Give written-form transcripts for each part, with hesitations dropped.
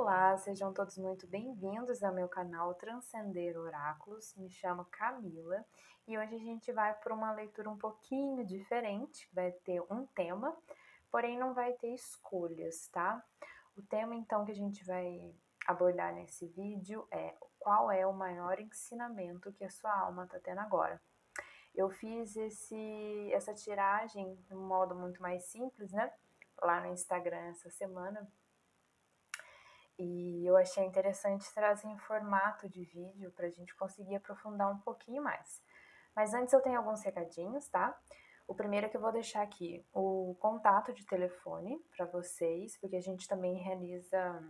Olá, sejam todos muito bem-vindos ao meu canal Transcender Oráculos. Me chamo Camila e hoje a gente vai para uma leitura um pouquinho diferente, vai ter um tema, porém não vai ter escolhas, tá? O tema então que a gente vai abordar nesse vídeo é qual é o maior ensinamento que a sua alma está tendo agora. Eu fiz essa tiragem de um modo muito mais simples, né? Lá no Instagram essa semana. E eu achei interessante trazer em formato de vídeo para a gente conseguir aprofundar um pouquinho mais. Mas antes eu tenho alguns recadinhos, tá? O primeiro é que eu vou deixar aqui o contato de telefone para vocês, porque a gente também realiza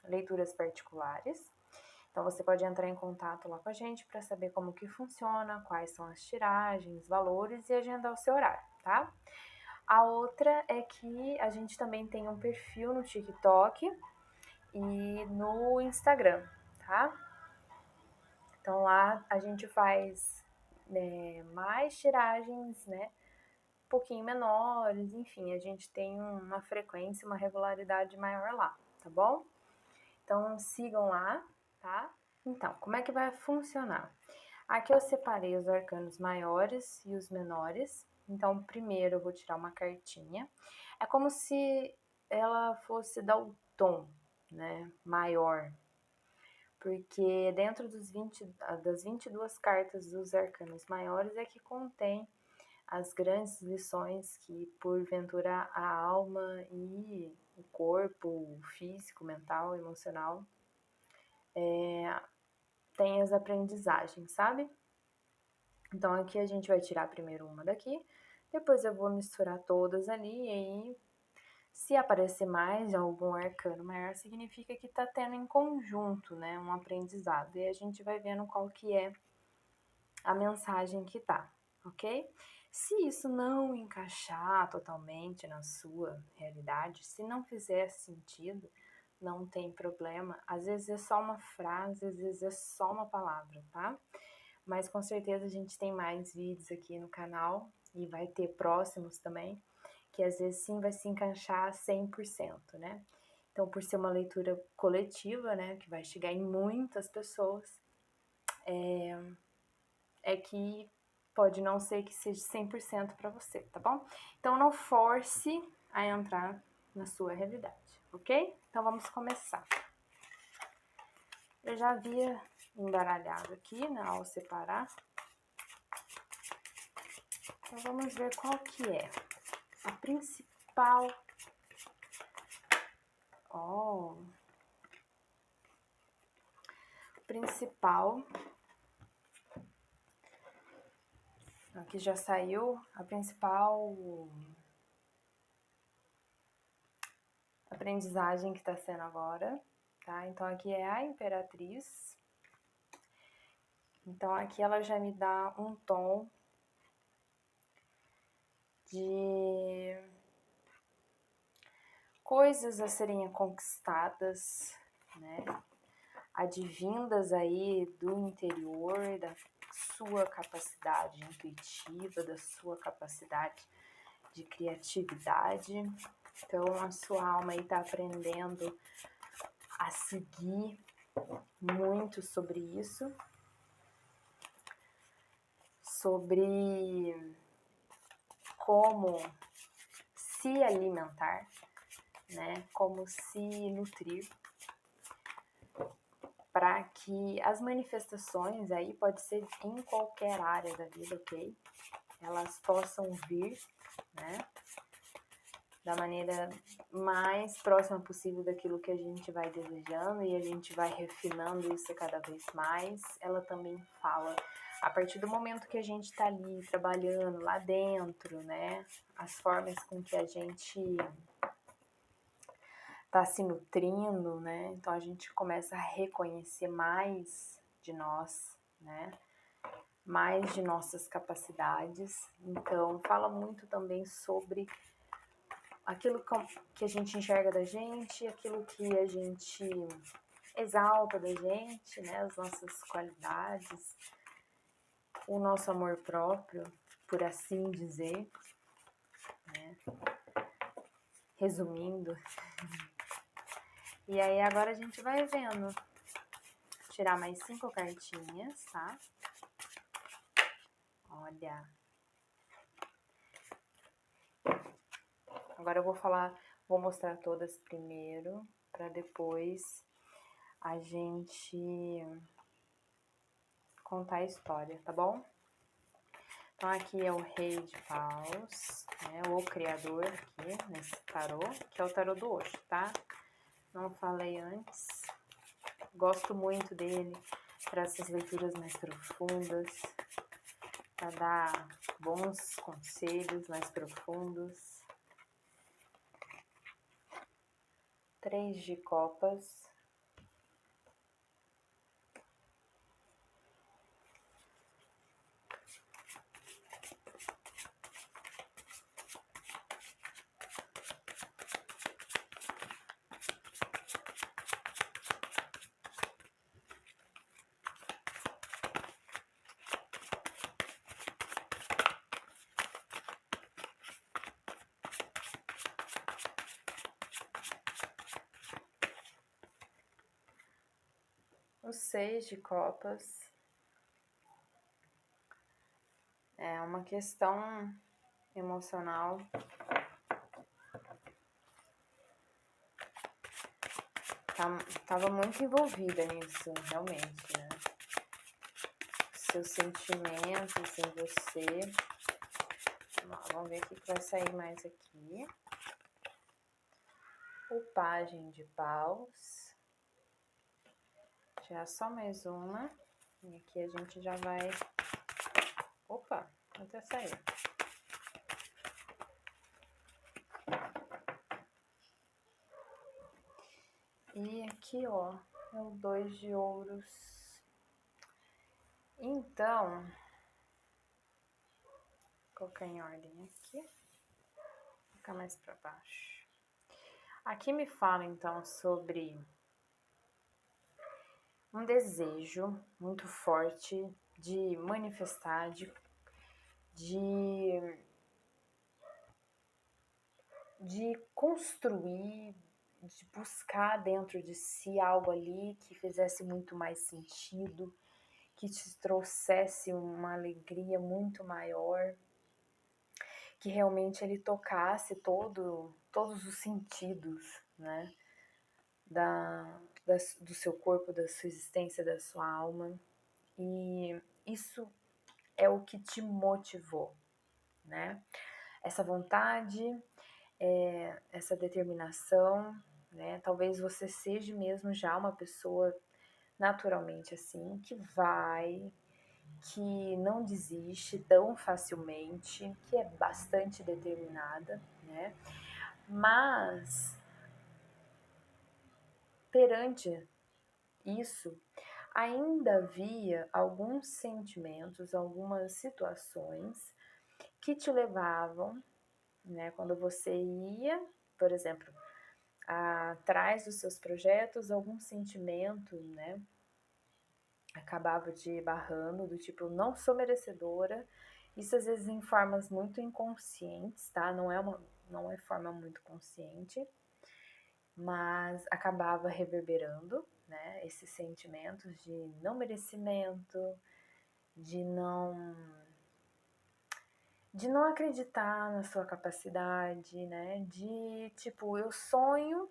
leituras particulares. Então você pode entrar em contato lá com a gente para saber como que funciona, quais são as tiragens, valores e agendar o seu horário, tá? A outra é que a gente também tem um perfil no TikTok e no Instagram, tá? Então lá a gente faz mais tiragens, né? Um pouquinho menores, enfim, a gente tem uma frequência, uma regularidade maior lá, tá bom? Então sigam lá, tá? Então, como é que vai funcionar? Aqui eu separei os arcanos maiores e os menores. Então, primeiro eu vou tirar uma cartinha. É como se ela fosse dar o tom, né, maior, porque dentro das 22 cartas dos arcanos maiores é que contém as grandes lições que, porventura, a alma e o corpo, o físico, mental, emocional, tem as aprendizagens, sabe? Então aqui a gente vai tirar primeiro uma daqui, depois eu vou misturar todas ali e aí se aparecer mais algum arcano maior, significa que tá tendo em conjunto, né, um aprendizado. E a gente vai vendo qual que é a mensagem que tá, ok? Se isso não encaixar totalmente na sua realidade, se não fizer sentido, não tem problema. Às vezes é só uma frase, às vezes é só uma palavra, tá? Mas com certeza a gente tem mais vídeos aqui no canal e vai ter próximos também, que às vezes sim vai se encaixar 100%, né? Então, por ser uma leitura coletiva, né, que vai chegar em muitas pessoas, é que pode não ser que seja 100% para você, tá bom? Então, não force a entrar na sua realidade, ok? Então, vamos começar. Eu já havia embaralhado aqui, né, ao separar. Então, vamos ver qual que é a principal... principal... Aqui já saiu a principal aprendizagem que está sendo agora, tá? Então, aqui é a Imperatriz. Então, aqui ela já me dá um tom de coisas a serem conquistadas, né? Advindas aí do interior, da sua capacidade intuitiva, da sua capacidade de criatividade. Então, a sua alma aí tá aprendendo a seguir muito sobre isso, sobre como se alimentar, né? Como se nutrir, para que as manifestações aí, pode ser em qualquer área da vida, ok? Elas possam vir, né? Da maneira mais próxima possível daquilo que a gente vai desejando e a gente vai refinando isso cada vez mais. Ela também fala, a partir do momento que a gente tá ali trabalhando lá dentro, né? As formas com que a gente tá se nutrindo, né? Então a gente começa a reconhecer mais de nós, né? Mais de nossas capacidades. Então fala muito também sobre aquilo que a gente enxerga da gente, aquilo que a gente exalta da gente, né? As nossas qualidades, o nosso amor próprio, por assim dizer, né? Resumindo. E aí agora a gente vai vendo. Tirar mais 5 cartinhas, tá? Olha. Agora eu vou mostrar todas primeiro, para depois a gente contar a história, tá bom? Então aqui é o Rei de Paus, né? O criador aqui nesse tarô, que é o tarô do hoje, tá? Não falei antes. Gosto muito dele para essas leituras mais profundas, para dar bons conselhos mais profundos. 3 de copas. O 6 de copas. É uma questão emocional. Tava muito envolvida nisso, realmente, né? Seus sentimentos em você. Vamos ver o que vai sair mais aqui. O Pajem de Paus. Já só mais uma. E aqui a gente já vai... Opa, até saiu. E aqui, ó, é o 2 de ouros. Então, vou colocar em ordem aqui. Vou ficar mais para baixo. Aqui me fala, então, sobre um desejo muito forte de manifestar, de construir, de buscar dentro de si algo ali que fizesse muito mais sentido, que te trouxesse uma alegria muito maior, que realmente ele tocasse todos os sentidos, né, do seu corpo, da sua existência, da sua alma. E isso é o que te motivou, né? Essa vontade, essa determinação, né? Talvez você seja mesmo já uma pessoa naturalmente assim, que não desiste tão facilmente, que é bastante determinada, né? Mas perante isso, ainda havia alguns sentimentos, algumas situações que te levavam, né, quando você ia, por exemplo, atrás dos seus projetos, algum sentimento, né, acabava te barrando, do tipo, não sou merecedora. Isso às vezes em formas muito inconscientes, tá? Não é forma muito consciente, mas acabava reverberando, né, esses sentimentos de não merecimento, de não acreditar na sua capacidade, né? De tipo, eu sonho,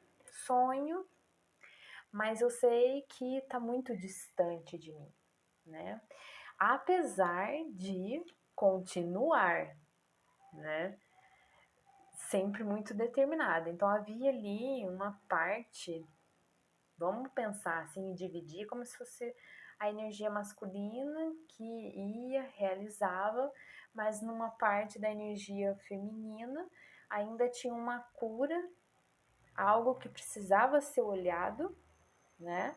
mas eu sei que tá muito distante de mim, né? Apesar de continuar, né? Sempre muito determinada. Então havia ali uma parte, vamos pensar assim, dividir como se fosse a energia masculina que ia, realizava, mas numa parte da energia feminina ainda tinha uma cura, algo que precisava ser olhado, né?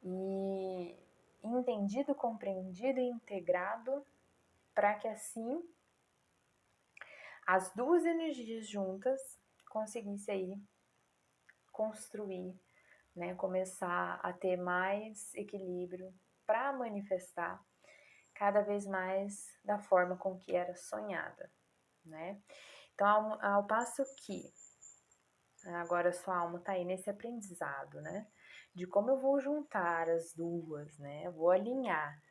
E entendido, compreendido e integrado para que assim as duas energias juntas conseguissem aí construir, né? Começar a ter mais equilíbrio para manifestar cada vez mais da forma com que era sonhada, né? Então, ao passo que Agora sua alma tá aí nesse aprendizado, né? De como eu vou juntar as duas, né? Eu vou alinhar.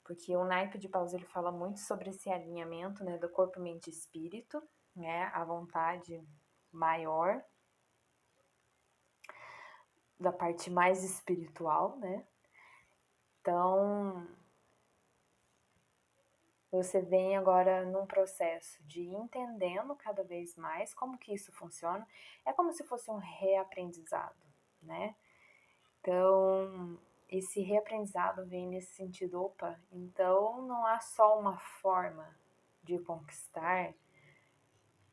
Porque o naipe de paus ele fala muito sobre esse alinhamento, né, do corpo, mente e espírito, né, a vontade maior da parte mais espiritual, né? Então, você vem agora num processo de ir entendendo cada vez mais como que isso funciona. É como se fosse um reaprendizado, né? Então, esse reaprendizado vem nesse sentido, opa, então não há só uma forma de conquistar,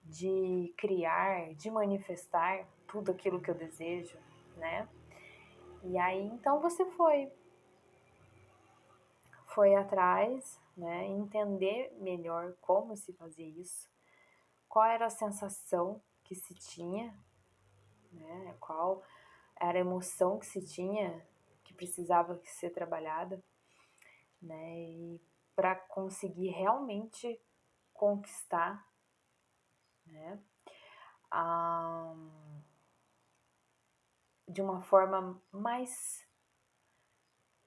de criar, de manifestar tudo aquilo que eu desejo, né? E aí, então você foi atrás, né? Entender melhor como se fazia isso, qual era a sensação que se tinha, né? Qual era a emoção que se tinha, que precisava ser trabalhada, né? E para conseguir realmente conquistar, né? A, de uma forma mais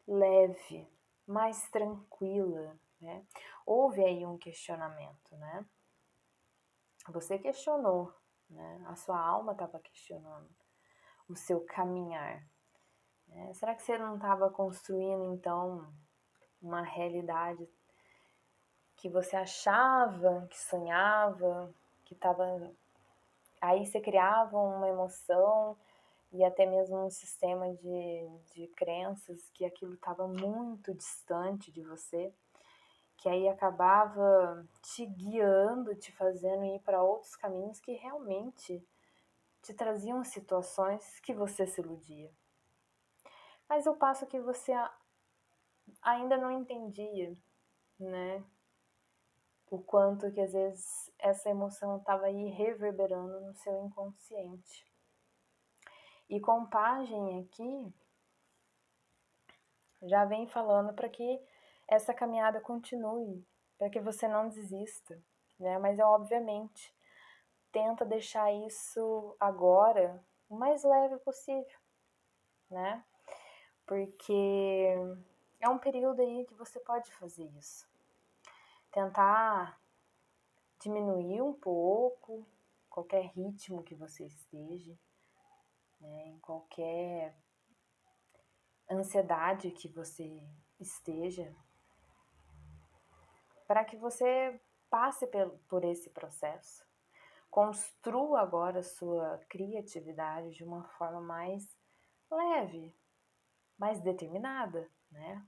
leve, mais tranquila, né? Houve aí um questionamento, né? Você questionou, né? A sua alma estava questionando o seu caminhar, né? Será que você não estava construindo então uma realidade que você achava, que sonhava, que estava aí você criava uma emoção e até mesmo um sistema de crenças que aquilo estava muito distante de você, que aí acabava te guiando, te fazendo ir para outros caminhos que realmente te traziam situações que você se iludia. Mas o passo que você ainda não entendia, né? O quanto que às vezes essa emoção estava aí reverberando no seu inconsciente. E com Pajem aqui já vem falando para que essa caminhada continue, para que você não desista, né? Mas é obviamente tenta deixar isso agora o mais leve possível, né? Porque é um período aí que você pode fazer isso. Tentar diminuir um pouco qualquer ritmo que você esteja, né? Em qualquer ansiedade que você esteja, para que você passe por esse processo. Construa agora a sua criatividade de uma forma mais leve, mais determinada, né?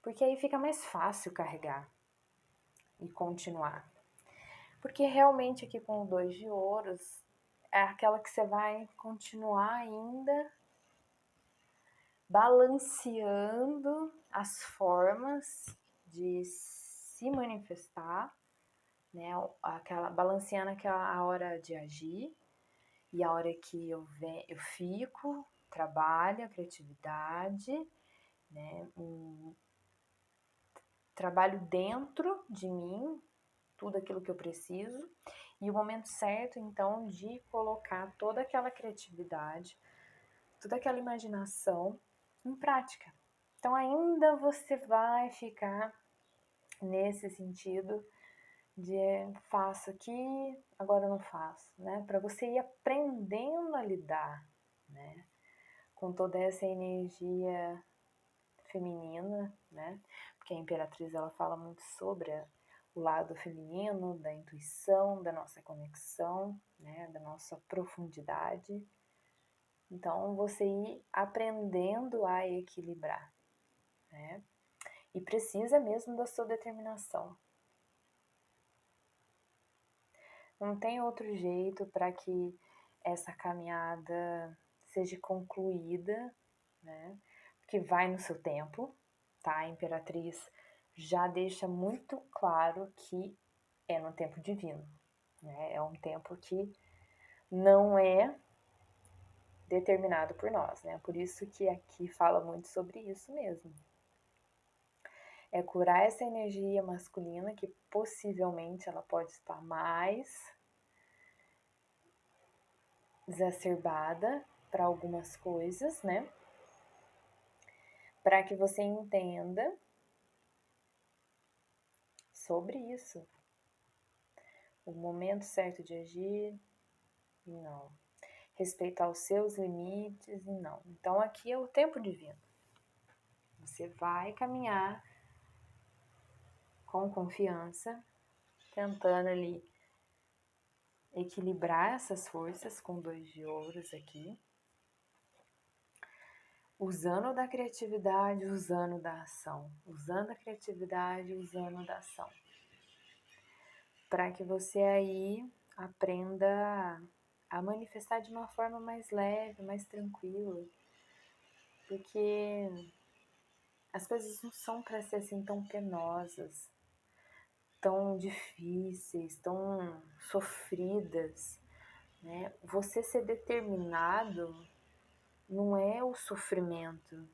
Porque aí fica mais fácil carregar e continuar. Porque realmente aqui com o 2 de ouros é aquela que você vai continuar ainda balanceando as formas de se manifestar, né? Aquela balanceando aquela hora de agir e a hora que eu fico, trabalho a criatividade, né? Trabalho dentro de mim tudo aquilo que eu preciso e o momento certo então de colocar toda aquela criatividade, toda aquela imaginação em prática. Então ainda você vai ficar nesse sentido de faço aqui, agora não faço, né? Para você ir aprendendo a lidar, né? Com toda essa energia feminina, né? Porque a Imperatriz ela fala muito sobre o lado feminino, da intuição, da nossa conexão, né? Da nossa profundidade. Então você ir aprendendo a equilibrar, né? E precisa mesmo da sua determinação. Não tem outro jeito para que essa caminhada seja concluída, né? Porque vai no seu tempo, tá? A Imperatriz já deixa muito claro que é no tempo divino, né? É um tempo que não é determinado por nós, né? Por isso que aqui fala muito sobre isso mesmo. É curar essa energia masculina que possivelmente ela pode estar mais exacerbada para algumas coisas, né? Para que você entenda sobre isso. O momento certo de agir, não. Respeitar os seus limites, não. Então aqui é o tempo divino. Você vai caminhar com confiança, tentando ali equilibrar essas forças com 2 de ouros aqui. Usando da criatividade, usando da ação. Usando a criatividade, usando da ação. Para que você aí aprenda a manifestar de uma forma mais leve, mais tranquila. Porque as coisas não são para ser assim tão penosas, tão difíceis, tão sofridas, né? Você ser determinado não é o sofrimento.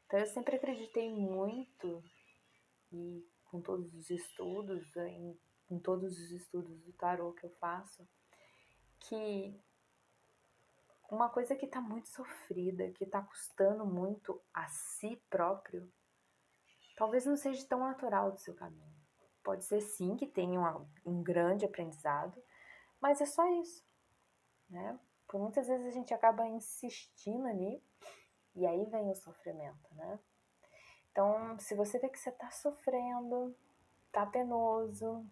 Então eu sempre acreditei muito, e com todos os estudos, em todos os estudos do tarô que eu faço, que uma coisa que está muito sofrida, que está custando muito a si próprio, talvez não seja tão natural do seu caminho. Pode ser sim que tenha um grande aprendizado, mas é só isso, né? Por muitas vezes a gente acaba insistindo ali e aí vem o sofrimento, né? Então, se você vê que você está sofrendo, tá penoso,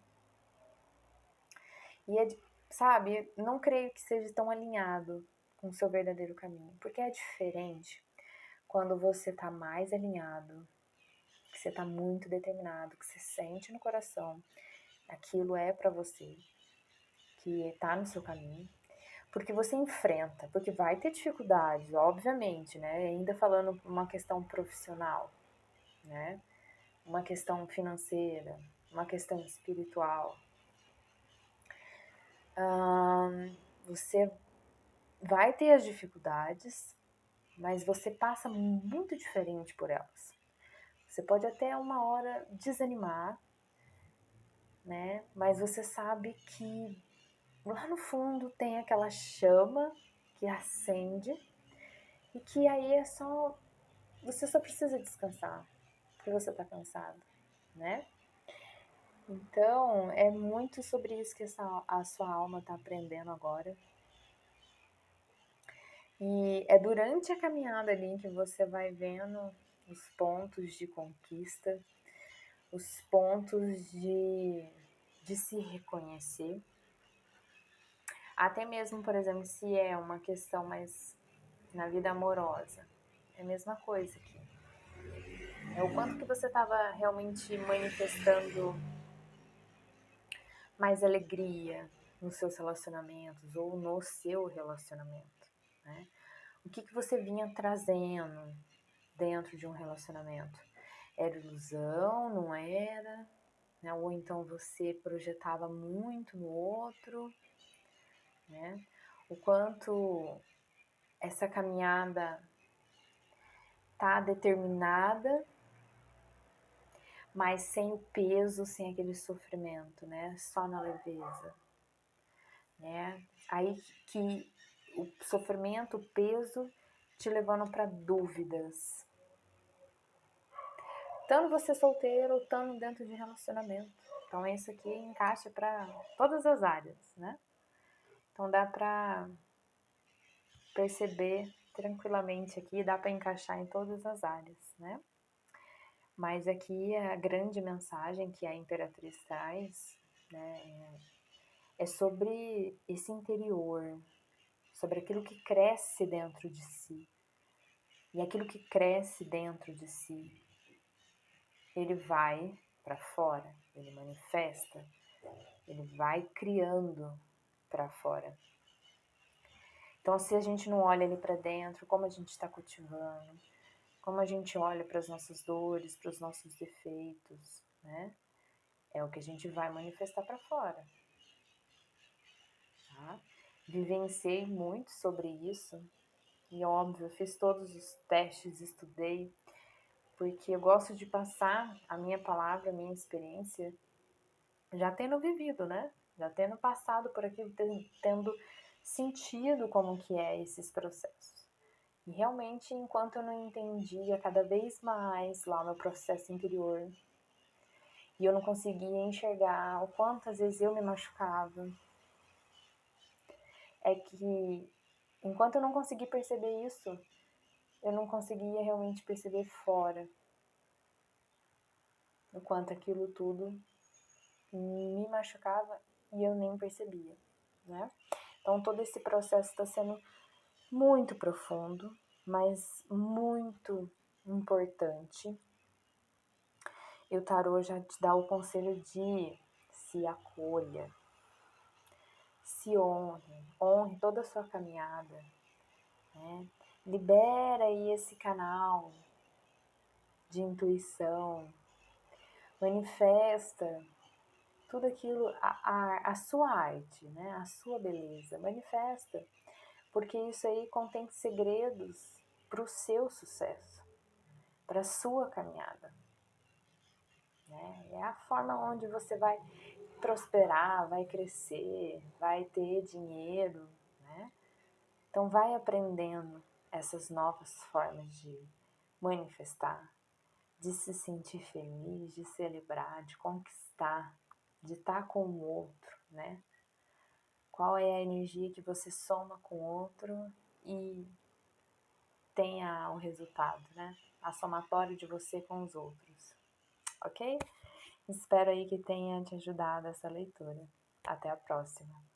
e sabe, não creio que seja tão alinhado com o seu verdadeiro caminho, porque é diferente quando você tá mais alinhado, que você tá muito determinado, que você sente no coração, aquilo é para você, que tá no seu caminho, porque você enfrenta, porque vai ter dificuldades, obviamente, né? Ainda falando uma questão profissional, né? Uma questão financeira, uma questão espiritual. Você vai ter as dificuldades, mas você passa muito diferente por elas. Você pode até uma hora desanimar, né? Mas você sabe que lá no fundo tem aquela chama que acende e que aí é só você só precisa descansar, porque você tá cansado, né? Então, é muito sobre isso que a sua alma tá aprendendo agora. E é durante a caminhada ali que você vai vendo os pontos de conquista, os pontos de se reconhecer. Até mesmo, por exemplo, se é uma questão mais na vida amorosa. É a mesma coisa aqui. É o quanto que você estava realmente manifestando mais alegria nos seus relacionamentos ou no seu relacionamento, né? O que você vinha trazendo dentro de um relacionamento? Era ilusão, não era? Né? Ou então você projetava muito no outro, né? O quanto essa caminhada tá determinada, mas sem o peso, sem aquele sofrimento, né? Só na leveza, né? Aí que o sofrimento, o peso te levando para dúvidas. Tanto você solteiro, ou tanto dentro de relacionamento. Então isso aqui encaixa para todas as áreas, né? Então dá para perceber tranquilamente aqui, dá para encaixar em todas as áreas, né? Mas aqui a grande mensagem que a Imperatriz traz, né, é sobre esse interior, sobre aquilo que cresce dentro de si. E aquilo que cresce dentro de si, ele vai para fora, ele manifesta, ele vai criando para fora. Então, se a gente não olha ali para dentro, como a gente está cultivando, como a gente olha para as nossas dores, para os nossos defeitos, né? É o que a gente vai manifestar para fora. Tá? Vivenciei muito sobre isso e, óbvio, eu fiz todos os testes, estudei, porque eu gosto de passar a minha palavra, a minha experiência, já tendo vivido, né? Já tendo passado por aquilo, tendo sentido como que é esses processos. E realmente, enquanto eu não entendia cada vez mais lá o meu processo interior, e eu não conseguia enxergar o quantas vezes eu me machucava, é que enquanto eu não consegui perceber isso, eu não conseguia realmente perceber fora o quanto aquilo tudo me machucava e eu nem percebia, né? Então todo esse processo está sendo muito profundo, mas muito importante. E o tarô já te dá o conselho de se acolha, se honre toda a sua caminhada, né? Libera aí esse canal de intuição, manifesta tudo aquilo, a sua arte, né? A sua beleza, manifesta, porque isso aí contém segredos para o seu sucesso, para a sua caminhada, né? É a forma onde você vai prosperar, vai crescer, vai ter dinheiro, né? Então vai aprendendo essas novas formas de manifestar, de se sentir feliz, de celebrar, de conquistar, de estar com o outro, né? Qual é a energia que você soma com o outro e tenha o resultado, né? A somatória de você com os outros, ok? Espero aí que tenha te ajudado essa leitura. Até a próxima!